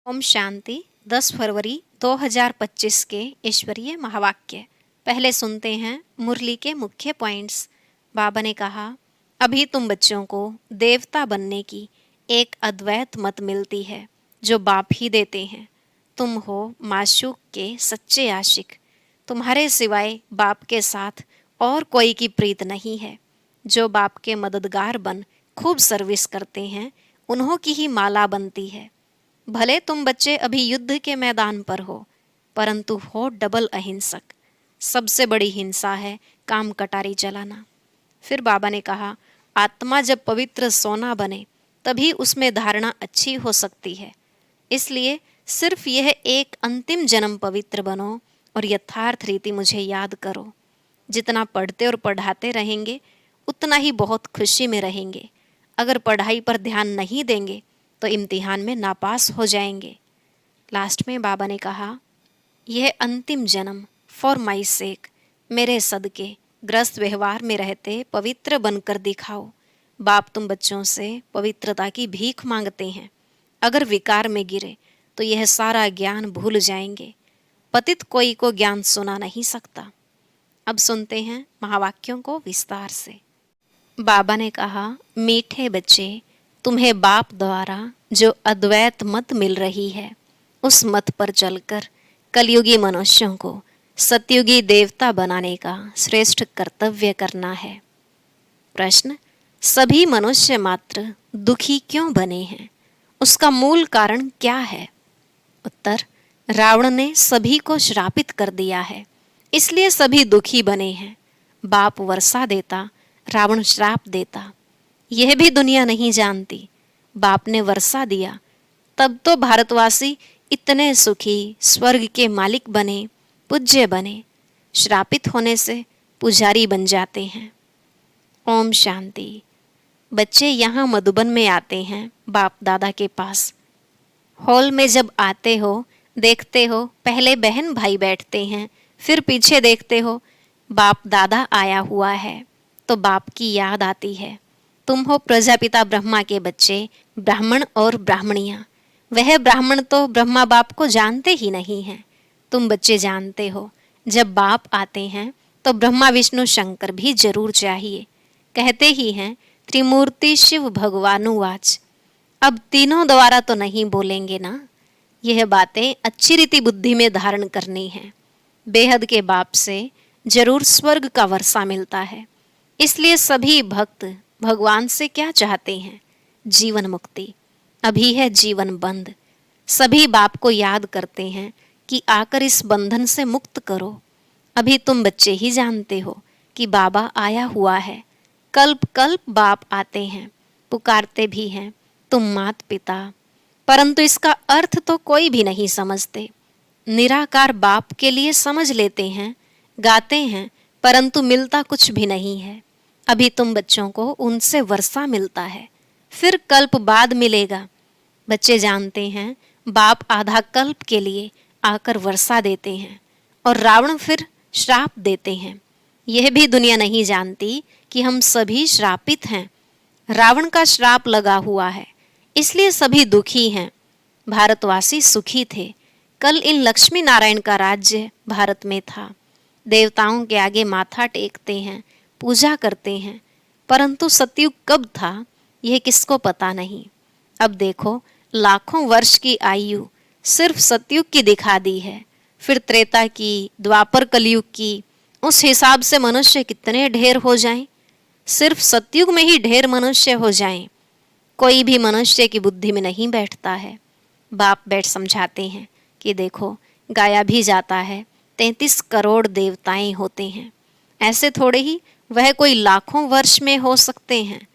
ओम शांति। 10 फरवरी 2025 के ईश्वरीय महावाक्य पहले सुनते हैं मुरली के मुख्य पॉइंट्स। बाबा ने कहा, अभी तुम बच्चों को देवता बनने की एक अद्वैत मत मिलती है जो बाप ही देते हैं। तुम हो माशूक के सच्चे आशिक। तुम्हारे सिवाय बाप के साथ और कोई की प्रीत नहीं है। जो बाप के मददगार बन खूब सर्विस करते हैं उन्हों की ही माला बनती है। भले तुम बच्चे अभी युद्ध के मैदान पर हो, परंतु हो डबल अहिंसक। सबसे बड़ी हिंसा है काम कटारी चलाना। फिर बाबा ने कहा, आत्मा जब पवित्र सोना बने तभी उसमें धारणा अच्छी हो सकती है। इसलिए सिर्फ यह एक अंतिम जन्म पवित्र बनो और यथार्थ रीति मुझे याद करो। जितना पढ़ते और पढ़ाते रहेंगे उतना ही बहुत खुशी में रहेंगे। अगर पढ़ाई पर ध्यान नहीं देंगे तो इम्तिहान में नापास हो जाएंगे। लास्ट में बाबा ने कहा, यह अंतिम जन्म फॉर माई सेक, मेरे सदके ग्रस्त व्यवहार में रहते पवित्र बनकर दिखाओ। बाप तुम बच्चों से पवित्रता की भीख मांगते हैं। अगर विकार में गिरे तो यह सारा ज्ञान भूल जाएंगे। पतित कोई को ज्ञान सुना नहीं सकता। अब सुनते हैं महावाक्यों को विस्तार से। बाबा ने कहा, मीठे बच्चे, तुम्हें बाप द्वारा जो अद्वैत मत मिल रही है उस मत पर चलकर कलयुगी मनुष्यों को सतयुगी देवता बनाने का श्रेष्ठ कर्तव्य करना है। प्रश्न, सभी मनुष्य मात्र दुखी क्यों बने हैं? उसका मूल कारण क्या है? उत्तर, रावण ने सभी को श्रापित कर दिया है, इसलिए सभी दुखी बने हैं। बाप वर्षा देता, रावण श्राप देता। यह भी दुनिया नहीं जानती। बाप ने वर्षा दिया तब तो भारतवासी इतने सुखी, स्वर्ग के मालिक बने, पूज्य बने। श्रापित होने से पुजारी बन जाते हैं। ओम शांति। बच्चे यहाँ मधुबन में आते हैं बाप दादा के पास। हॉल में जब आते हो देखते हो पहले बहन भाई बैठते हैं, फिर पीछे देखते हो बाप दादा आया हुआ है तो बाप की याद आती है। तुम हो प्रजापिता ब्रह्मा के बच्चे, ब्राह्मण और ब्राह्मणियाँ। वह ब्राह्मण तो ब्रह्मा बाप को जानते ही नहीं हैं। तुम बच्चे जानते हो जब बाप आते हैं तो ब्रह्मा विष्णु शंकर भी जरूर चाहिए। कहते ही हैं त्रिमूर्ति शिव भगवानुवाच। अब तीनों द्वारा तो नहीं बोलेंगे ना। यह बातें अच्छी रीति बुद्धि में धारण करनी है। बेहद के बाप से जरूर स्वर्ग का वर्षा मिलता है। इसलिए सभी भक्त भगवान से क्या चाहते हैं? जीवन मुक्ति। अभी है जीवन बंद। सभी बाप को याद करते हैं कि आकर इस बंधन से मुक्त करो। अभी तुम बच्चे ही जानते हो कि बाबा आया हुआ है। कल्प कल्प बाप आते हैं, पुकारते भी हैं तुम मात पिता, परंतु इसका अर्थ तो कोई भी नहीं समझते। निराकार बाप के लिए समझ लेते हैं, गाते हैं, परंतु मिलता कुछ भी नहीं है। अभी तुम बच्चों को उनसे वर्षा मिलता है, फिर कल्प बाद मिलेगा। बच्चे जानते हैं बाप आधा कल्प के लिए आकर वर्षा देते हैं और रावण फिर श्राप देते हैं। यह भी दुनिया नहीं जानती कि हम सभी श्रापित हैं। रावण का श्राप लगा हुआ है, इसलिए सभी दुखी हैं। भारतवासी सुखी थे। कल इन लक्ष्मी नारायण का राज्य भारत में था। देवताओं के आगे माथा टेकते हैं, पूजा करते हैं, परंतु सतयुग कब था यह किसको पता नहीं। अब देखो लाखों वर्ष की आयु सिर्फ सतयुग की दिखा दी है, फिर त्रेता की, द्वापर कलयुग की। उस हिसाब से मनुष्य कितने ढेर हो जाएं। सिर्फ सतयुग में ही ढेर मनुष्य हो जाएं। कोई भी मनुष्य की बुद्धि में नहीं बैठता है। बाप बैठ समझाते हैं कि देखो गाया भी जाता है 33 करोड़ देवताएं होते हैं। ऐसे थोड़े ही वह कोई लाखों वर्ष में हो सकते हैं।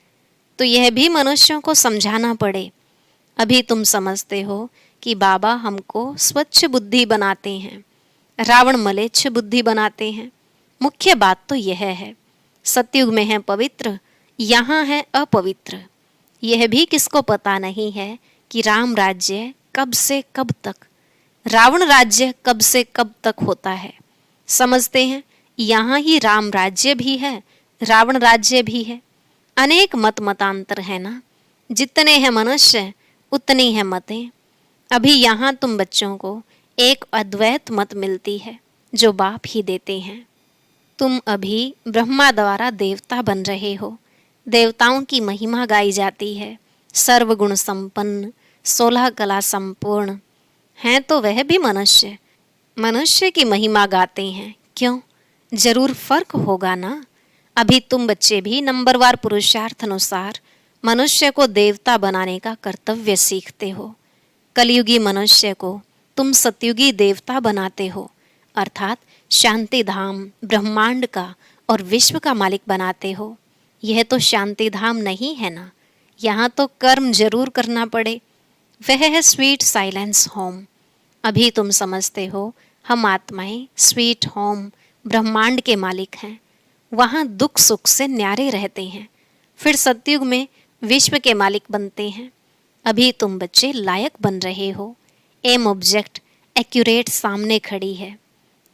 तो यह भी मनुष्यों को समझाना पड़े। अभी तुम समझते हो कि बाबा हमको स्वच्छ बुद्धि बनाते हैं, रावण मलेच्छ बुद्धि बनाते हैं। मुख्य बात तो यह है, सतयुग में है पवित्र, यहाँ है अपवित्र। यह भी किसको पता नहीं है कि राम राज्य कब से कब तक, रावण राज्य कब से कब तक होता है। समझते हैं यहाँ ही राम राज्य भी है, रावण राज्य भी है। अनेक मत मतांतर है ना। जितने हैं मनुष्य उतनी है मतें। अभी यहाँ तुम बच्चों को एक अद्वैत मत मिलती है जो बाप ही देते हैं। तुम अभी ब्रह्मा द्वारा देवता बन रहे हो। देवताओं की महिमा गाई जाती है। सर्वगुण संपन्न, 16 कला संपूर्ण हैं तो वह भी मनुष्य। मनुष्य की महिमा गाते हैं। क्यों? जरूर फर्क होगा ना। अभी तुम बच्चे भी नंबरवार पुरुषार्थ अनुसार मनुष्य को देवता बनाने का कर्तव्य सीखते हो। कलयुगी मनुष्य को तुम सतयुगी देवता बनाते हो, अर्थात शांति धाम, ब्रह्मांड का और विश्व का मालिक बनाते हो। यह तो शांति धाम नहीं है ना। यहाँ तो कर्म जरूर करना पड़े। वह है स्वीट साइलेंस होम। अभी तुम समझते हो हम आत्माएं स्वीट होम ब्रह्मांड के मालिक हैं। वहाँ दुख सुख से न्यारे रहते हैं। फिर सतयुग में विश्व के मालिक बनते हैं। अभी तुम बच्चे लायक बन रहे हो। एम ऑब्जेक्ट एक्यूरेट सामने खड़ी है।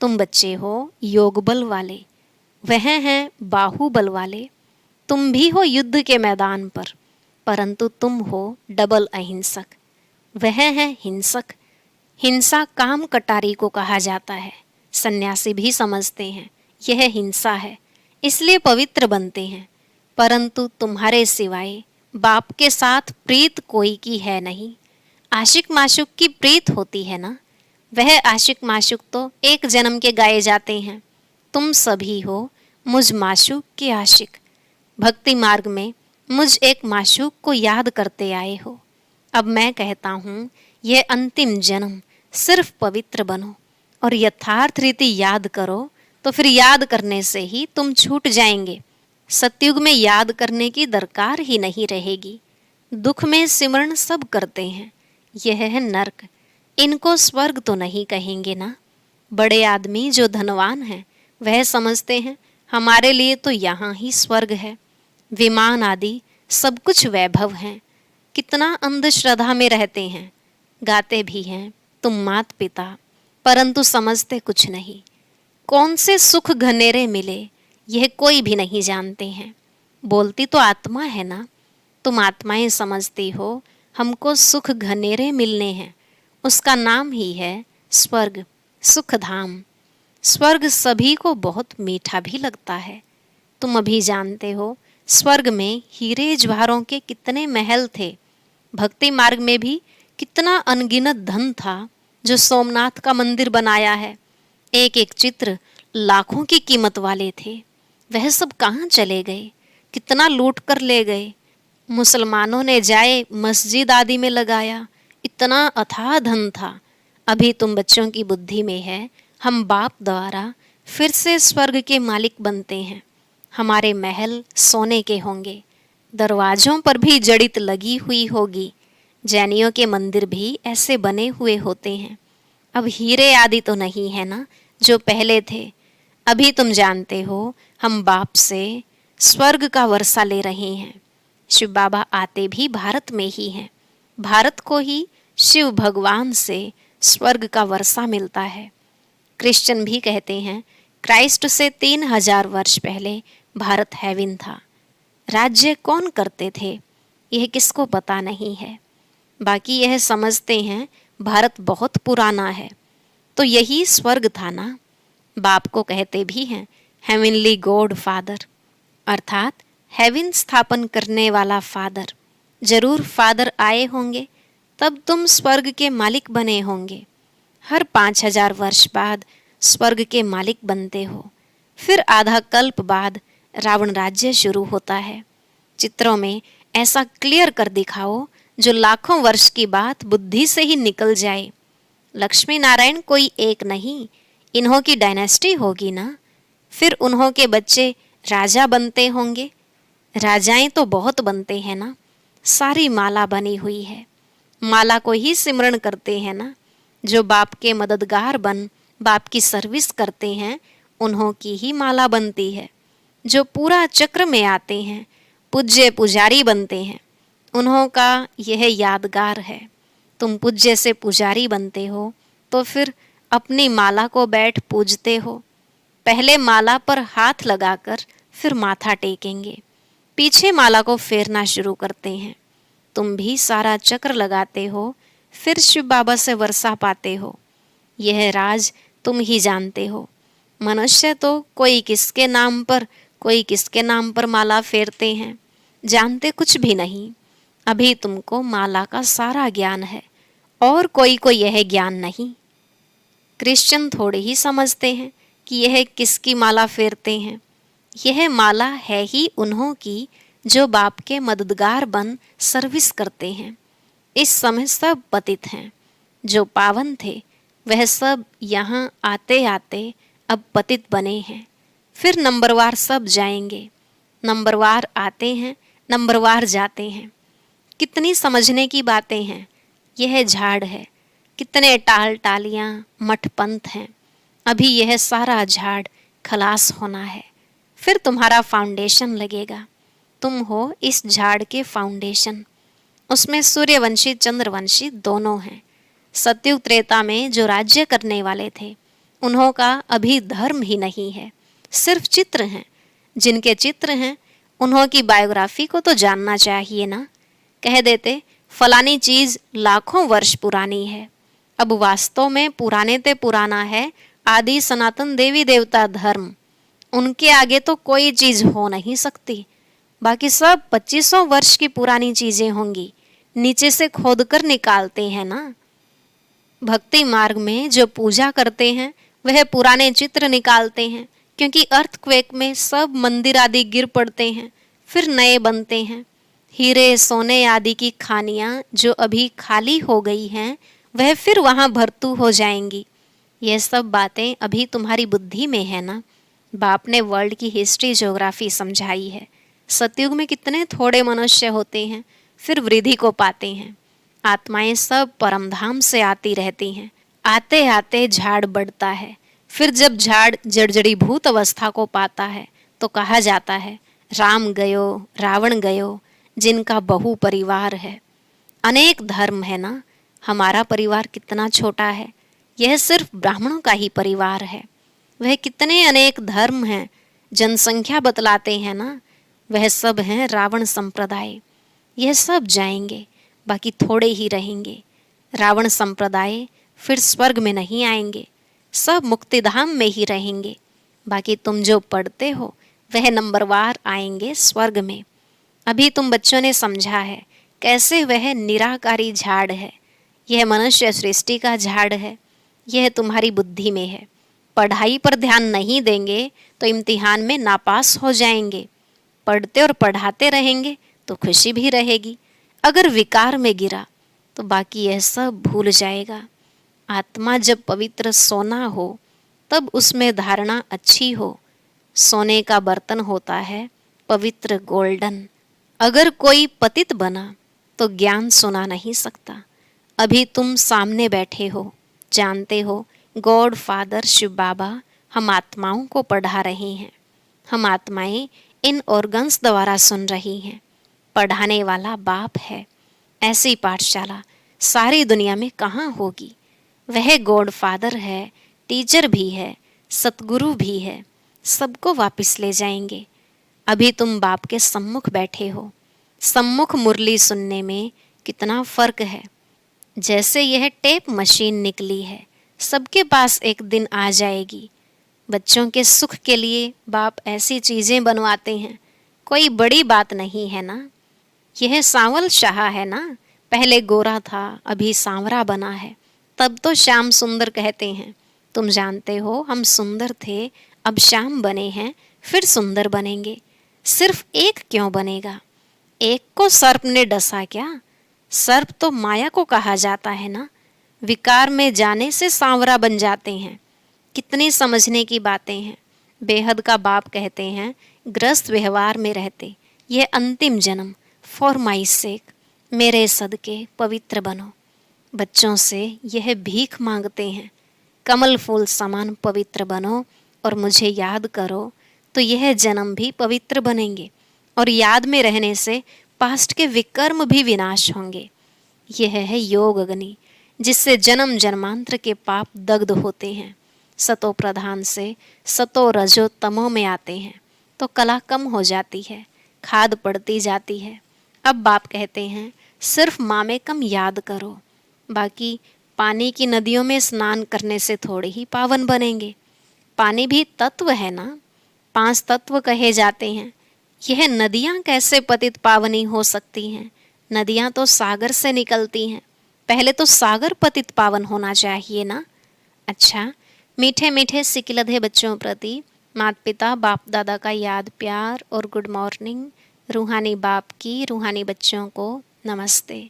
तुम बच्चे हो योग बल वाले, वह हैं बाहुबल वाले। तुम भी हो युद्ध के मैदान पर, परंतु तुम हो डबल अहिंसक। वह है हिंसक। हिंसा काम कटारी को कहा जाता है। सन्यासी भी समझते हैं यह हिंसा है, इसलिए पवित्र बनते हैं। परंतु तुम्हारे सिवाय बाप के साथ प्रीत कोई की है नहीं। आशिक माशुक की प्रीत होती है ना। वह आशिक माशुक तो एक जन्म के गाए जाते हैं। तुम सभी हो मुझ माशुक के आशिक। भक्ति मार्ग में मुझ एक माशूक को याद करते आए हो। अब मैं कहता हूँ यह अंतिम जन्म सिर्फ पवित्र बनो और यथार्थ रीति याद करो, तो फिर याद करने से ही तुम छूट जाएंगे। सतयुग में याद करने की दरकार ही नहीं रहेगी। दुख में सिमरण सब करते हैं। यह है नर्क। इनको स्वर्ग तो नहीं कहेंगे ना। बड़े आदमी जो धनवान हैं वह समझते हैं हमारे लिए तो यहाँ ही स्वर्ग है। विमान आदि सब कुछ वैभव हैं। कितना अंधश्रद्धा में रहते हैं। गाते भी हैं तुम मात पिता, परंतु समझते कुछ नहीं। कौन से सुख घनेरे मिले यह कोई भी नहीं जानते हैं। बोलती तो आत्मा है ना। तुम आत्माएं समझती हो हमको सुख घनेरे मिलने हैं। उसका नाम ही है स्वर्ग, सुख धाम। स्वर्ग सभी को बहुत मीठा भी लगता है। तुम अभी जानते हो स्वर्ग में हीरे ज्वारों के कितने महल थे। भक्ति मार्ग में भी कितना अनगिनत धन था जो सोमनाथ का मंदिर बनाया है। एक एक चित्र लाखों की कीमत वाले थे। वह सब कहाँ चले गए? कितना लूट कर ले गए। मुसलमानों ने जाए मस्जिद आदि में लगाया। इतना अथाह धन था। अभी तुम बच्चों की बुद्धि में है हम बाप द्वारा फिर से स्वर्ग के मालिक बनते हैं। हमारे महल सोने के होंगे। दरवाजों पर भी जड़ित लगी हुई होगी। जैनियों के मंदिर भी ऐसे बने हुए होते हैं। अब हीरे आदि तो नहीं है ना जो पहले थे। अभी तुम जानते हो हम बाप से स्वर्ग का वर्षा ले रहे हैं। शिव बाबा आते भी भारत में ही हैं। भारत को ही शिव भगवान से स्वर्ग का वर्षा मिलता है। क्रिश्चियन भी कहते हैं क्राइस्ट से 3000 वर्ष पहले भारत हेवन था। राज्य कौन करते थे यह किसको पता नहीं है। बाकी यह समझते हैं भारत बहुत पुराना है, तो यही स्वर्ग था ना। बाप को कहते भी हैं हेवनली गॉड फादर, अर्थात हेवन स्थापन करने वाला फादर। जरूर फादर आए होंगे तब तुम स्वर्ग के मालिक बने होंगे। हर 5000 वर्ष बाद स्वर्ग के मालिक बनते हो। फिर आधा कल्प बाद रावण राज्य शुरू होता है। चित्रों में ऐसा क्लियर कर दिखाओ जो लाखों वर्ष की बात बुद्धि से ही निकल जाए। लक्ष्मी नारायण कोई एक नहीं, इन्हों की डायनेस्टी होगी ना। फिर उन्हों के बच्चे राजा बनते होंगे। राजाएं तो बहुत बनते हैं ना। सारी माला बनी हुई है। माला को ही सिमरण करते हैं ना। जो बाप के मददगार बन बाप की सर्विस करते हैं उन्हों की ही माला बनती है। जो पूरा चक्र में आते हैं पूज्य पुजारी बनते हैं, उन्हों का यह यादगार है। तुम पूज्य से पुजारी बनते हो तो फिर अपनी माला को बैठ पूजते हो। पहले माला पर हाथ लगाकर फिर माथा टेकेंगे, पीछे माला को फेरना शुरू करते हैं। तुम भी सारा चक्र लगाते हो, फिर शिव बाबा से वर्षा पाते हो। यह राज तुम ही जानते हो। मनुष्य तो कोई किसके नाम पर, कोई किसके नाम पर माला फेरते हैं, जानते कुछ भी नहीं। अभी तुमको माला का सारा ज्ञान है और कोई को यह ज्ञान नहीं। क्रिश्चियन थोड़े ही समझते हैं कि यह किसकी माला फेरते हैं। यह माला है ही उन्हों की जो बाप के मददगार बन सर्विस करते हैं। इस समय सब पतित हैं। जो पावन थे वह सब यहाँ आते आते अब पतित बने हैं। फिर नंबरवार सब जाएंगे। नंबरवार आते हैं, नंबरवार जाते हैं। कितनी समझने की बातें हैं। यह झाड़ है, कितने टाल टालियाँ मठ पंथ हैं। अभी यह सारा झाड़ खलास होना है। फिर तुम्हारा फाउंडेशन लगेगा। तुम हो इस झाड़ के फाउंडेशन। उसमें सूर्यवंशी चंद्रवंशी दोनों हैं। सतयुग त्रेता में जो राज्य करने वाले थे उन्हों का अभी धर्म ही नहीं है, सिर्फ चित्र हैं। जिनके चित्र हैं उन्हों की बायोग्राफी को तो जानना चाहिए ना। कह देते फलानी चीज लाखों वर्ष पुरानी है। अब वास्तव में पुराने ते पुराना है आदि सनातन देवी देवता धर्म। उनके आगे तो कोई चीज हो नहीं सकती। बाकी सब 2500 वर्ष की पुरानी चीजें होंगी। नीचे से खोद कर निकालते हैं ना। भक्ति मार्ग में जो पूजा करते हैं वह पुराने चित्र निकालते हैं, क्योंकि अर्थक्वेक में सब मंदिर आदि गिर पड़ते हैं, फिर नए बनते हैं। हीरे सोने आदि की खानियाँ जो अभी खाली हो गई हैं वह फिर वहाँ भरतू हो जाएंगी। यह सब बातें अभी तुम्हारी बुद्धि में है ना। बाप ने वर्ल्ड की हिस्ट्री ज्योग्राफी समझाई है। सतयुग में कितने थोड़े मनुष्य होते हैं, फिर वृद्धि को पाते हैं। आत्माएं सब परमधाम से आती रहती हैं। आते आते झाड़ बढ़ता है। फिर जब झाड़ जर्जरीभूत अवस्था को पाता है तो कहा जाता है राम गयो रावण गयो, जिनका बहु परिवार है। अनेक धर्म है ना। हमारा परिवार कितना छोटा है। यह सिर्फ ब्राह्मणों का ही परिवार है। वह कितने अनेक धर्म हैं, जनसंख्या बतलाते हैं ना। वह सब हैं रावण संप्रदाय। यह सब जाएंगे, बाकी थोड़े ही रहेंगे। रावण संप्रदाय फिर स्वर्ग में नहीं आएंगे, सब मुक्तिधाम में ही रहेंगे। बाकी तुम जो पढ़ते हो वह नंबरवार आएंगे स्वर्ग में। अभी तुम बच्चों ने समझा है कैसे वह निराकारी झाड़ है। यह मनुष्य सृष्टि का झाड़ है। यह तुम्हारी बुद्धि में है। पढ़ाई पर ध्यान नहीं देंगे तो इम्तिहान में नापास हो जाएंगे। पढ़ते और पढ़ाते रहेंगे तो खुशी भी रहेगी। अगर विकार में गिरा तो बाकी यह सब भूल जाएगा। आत्मा जब पवित्र सोना हो तब उसमें धारणा अच्छी हो। सोने का बर्तन होता है पवित्र गोल्डन। अगर कोई पतित बना तो ज्ञान सुना नहीं सकता। अभी तुम सामने बैठे हो, जानते हो गॉड फादर शिव बाबा हम आत्माओं को पढ़ा रहे हैं। हम आत्माएं इन ऑर्गन्स द्वारा सुन रही हैं। पढ़ाने वाला बाप है। ऐसी पाठशाला सारी दुनिया में कहाँ होगी। वह गॉड फादर है, टीचर भी है, सतगुरु भी है। सबको वापस ले जाएंगे। अभी तुम बाप के सम्मुख बैठे हो। सम्मुख मुरली सुनने में कितना फर्क है। जैसे यह टेप मशीन निकली है, सबके पास एक दिन आ जाएगी। बच्चों के सुख के लिए बाप ऐसी चीज़ें बनवाते हैं, कोई बड़ी बात नहीं है ना। यह सांवल शाह है ना, पहले गोरा था अभी सांवरा बना है। तब तो श्याम सुंदर कहते हैं। तुम जानते हो हम सुंदर थे, अब श्याम बने हैं, फिर सुंदर बनेंगे। सिर्फ एक क्यों बनेगा? एक को सर्प ने डसा क्या? सर्प तो माया को कहा जाता है ना। विकार में जाने से सांवरा बन जाते हैं। कितनी समझने की बातें हैं। बेहद का बाप कहते हैं ग्रस्त व्यवहार में रहते यह अंतिम जन्म फॉर माई सेक, मेरे सदके पवित्र बनो। बच्चों से यह भीख मांगते हैं, कमल फूल समान पवित्र बनो और मुझे याद करो, तो यह जन्म भी पवित्र बनेंगे और याद में रहने से पास्ट के विकर्म भी विनाश होंगे। यह है योग अग्नि, जिससे जन्म जन्मांतर के पाप दग्ध होते हैं। सतो प्रधान से सतो रजो तमो में आते हैं तो कला कम हो जाती है, खाद पड़ती जाती है। अब बाप कहते हैं सिर्फ माँ में कम याद करो, बाकी पानी की नदियों में स्नान करने से थोड़े ही पावन बनेंगे। पानी भी तत्व है ना, 5 तत्व कहे जाते हैं। यह नदियाँ कैसे पतित पावनी हो सकती हैं? नदियाँ तो सागर से निकलती हैं, पहले तो सागर पतित पावन होना चाहिए ना। अच्छा, मीठे मीठे सिकिलधे बच्चों प्रति माता पिता बाप दादा का याद प्यार और गुड मॉर्निंग। रूहानी बाप की रूहानी बच्चों को नमस्ते।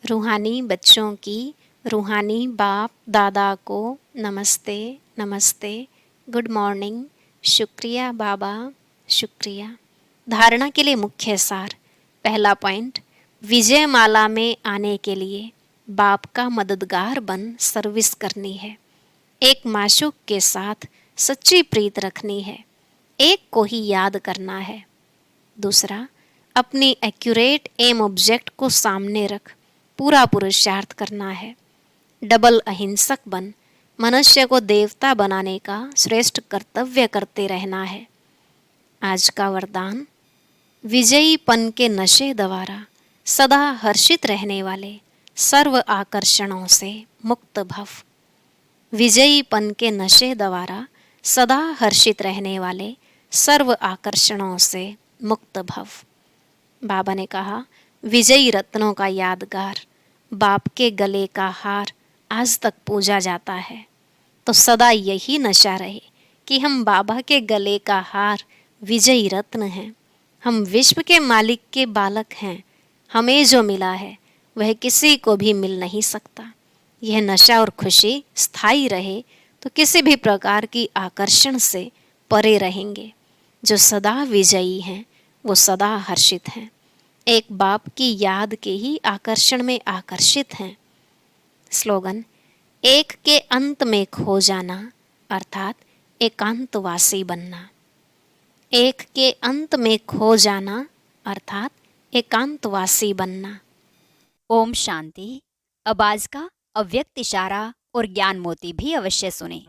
रूहानी बच्चों की रूहानी बाप दादा को नमस्ते नमस्ते, गुड मॉर्निंग, शुक्रिया बाबा, शुक्रिया। धारणा के लिए मुख्य सार। पहला पॉइंट, विजयमाला में आने के लिए बाप का मददगार बन सर्विस करनी है। एक माशूक के साथ सच्ची प्रीत रखनी है, एक को ही याद करना है। दूसरा, अपनी एक्यूरेट एम ऑब्जेक्ट को सामने रख पूरा पुरुषार्थ करना है। डबल अहिंसक बन मनुष्य को देवता बनाने का श्रेष्ठ कर्तव्य करते रहना है। आज का वरदान, विजयीपन के नशे द्वारा सदा हर्षित रहने वाले सर्व आकर्षणों से मुक्त भव। विजयीपन के नशे द्वारा सदा हर्षित रहने वाले सर्व आकर्षणों से मुक्त भव। बाबा ने कहा, विजयी रत्नों का यादगार बाप के गले का हार आज तक पूजा जाता है, तो सदा यही नशा रहे कि हम बाबा के गले का हार विजयी रत्न हैं। हम विश्व के मालिक के बालक हैं। हमें जो मिला है वह किसी को भी मिल नहीं सकता। यह नशा और खुशी स्थायी रहे तो किसी भी प्रकार की आकर्षण से परे रहेंगे। जो सदा विजयी हैं वो सदा हर्षित हैं, एक बाप की याद के ही आकर्षण में आकर्षित हैं। स्लोगन, एक के अंत में खो जाना अर्थात एकांतवासी बनना। एक के अंत में खो जाना अर्थात एकांतवासी बनना। ओम शांति। अब आज का अव्यक्त इशारा और ज्ञान मोती भी अवश्य सुने।